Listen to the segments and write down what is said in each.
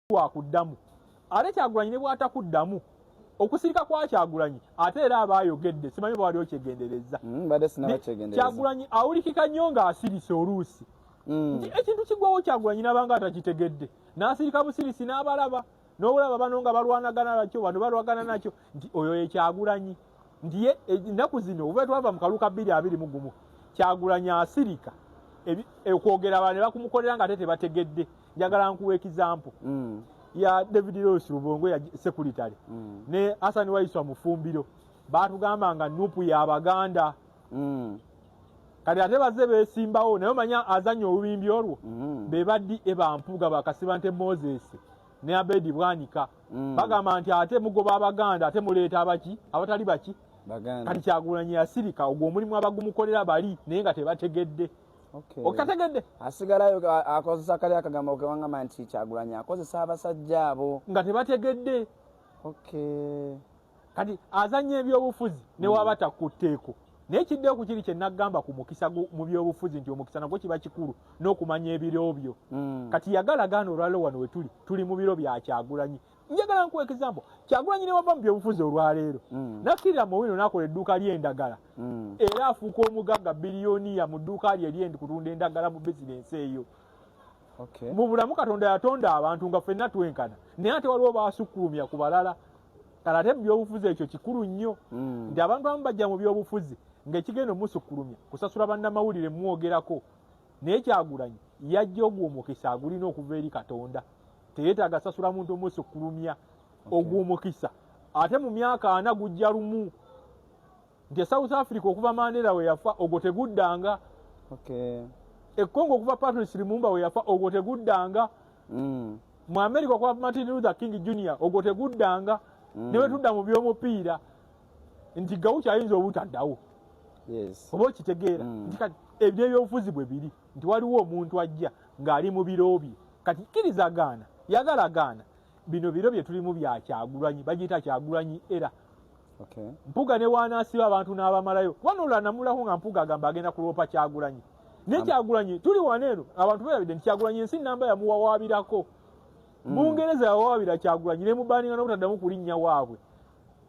wa kuddamu ate Kyagulanyi ne bwata kuddamu okusirika kwa Kyagulanyi ate era abayogedde simanyi bwali okyegendereza bade sina kyegendereza Kyagulanyi awulikika nnyo nga asirise oluusi ekintu kigwawo Kyagulanyi nabanga atakitegedde n'asirika busirisi n'abalaba n'obulaba bano nga balwanagana nakyo bano balwagana nakyo nti oyo ye Kyagulanyi nti ye ennaku zino oba twava mu kaluka 221 Kyagulanyi asirika okwogera abantu ne bakumukolera nga ate tebategedde njagala nkuwa ekizampo ya David Rose Rubongo ya secretary ne Hassan Waiswa Mufumbiro batugamba nga nupu ya Baganda kati ate baze besimbawo naye manya azanyo obubimbi olwo be baddi ebampuga bakasiba nte Moses ne Abedi Bwanika bagamba nti ate mugoba Abaganda ate muleeta abaki abatali baki Baganda kati Kyagulanyi yasirika ogwo omulimu abagumukolera bali naye nga tebategedde okategedde asigalayo akozesa kali akagamba okewanga nti Kyagulanyi akozesa abasajja abo nga tebategedde kati azanye ebyobufuzi ne wabata kutteeko naye kiddeko kiri kye nagamba ku mukisa mu byobufuzi nti omukisa nagwo kiba kikulu n'okumanya ebiro byo kati yagala gano olwalo wano tuli mu biro bya Kyagulanyi njagala nkuwa ekizampo Kyagulanyi ne wava mu byobufuzi olwaleero nakkirira mu wino nakola edduuka ly'endagala era afuuka omugagga biliyoniya mu dduuka lye ery'endi kutunda endagala mu bizinensi eyo mu bulamu Katonda yatonda abantu nga ffenna twenkana naye ate waliwo baasukkulumya ku balala kale ate mu byobufuzi ekyo kikulu nnyo nti abantu abamu bajja mu byobufuzi ng'ekigenda omusukkulumya kusasula bannamawulire mwogerako naye Kyagulanyi yajja ogw'omukisa agulina okuva eri Katonda teyeetaaga sasula muntu omusukkulumya ogw'omukisa ate mu myaka 4 gujja lumu nti South Africa okuva Mandela we yafa ogwo teguddanga Congo okuva Patrice Lumumba we yafa ogwo teguddanga mu America okuva Martin Luther King Jr ogwo teguddanga newe tudda mu by'omupiira nti gawuki ayinza obutaddawo oba okitegeera nti kati ebyobufuzi bwe biri nti waliwo omuntu ajja ng'ali mu biro bye kati kirizagaana yagalagaana bino biro bye tulimu bya Kyagulanyi bagiyita Kyagulanyi era mpuga ne wanaasiba abantu n'abamalayo wanola namulako nga mpuga agamba agenda kuloopa Kyagulanyi ne Kyagulanyi tuli waneero abantu beerabidde nti Kyagulanyi ensi namba yamuwawaabirako Bungereza yawawaabira Kyagulanyi ne mubaninga n'obutaddamu kulinnya waabwe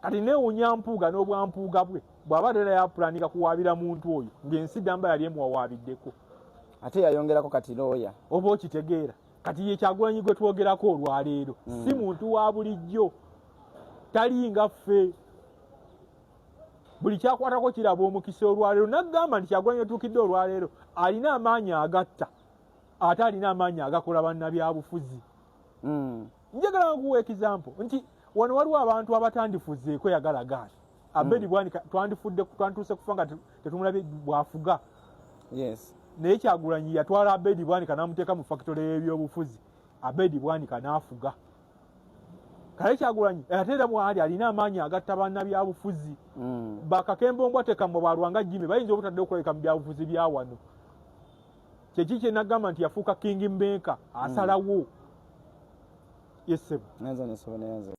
kati neewunya mpuga n'obwampuuga bwe bw'aba era yapulanika kuwaabira muntu oyo ng'ensi namba yali emuwawaabiddeko ate yayongerako kati looya oba okitegeera kati ye Kyagulanyi gwe twogerako olwaleero si muntu wa bulijjo talinga ffe buli kyakwatako kiraba omukisa olwaleero naggamba nti Kyagulanyi otuukidde olwaleero alina amaanyi agatta ate alina amaanyi agakola bannabyabufuzi njagala nkuwa ekizampo nti wano waliwo abantu abatandifuzeeko yagalagaana Abedi Bwanika twandituuse kufa nga tetumulabye bwafuga naye Kyagulanyi yatwala Abedi Bwanika n'amuteeka mu fakitole y'ebyobufuzi Abedi Bwanika n'afuga kale Kyagulanyi ate era mwali alina amaanyi agatta bannabyabufuzi bakakembombwa tekamwe balwanga Jimmy bayinza obutadde okulabika mu byabufuzi bya wano kyeki kye nagamba nti yafuuka King Maker asalawo yesebo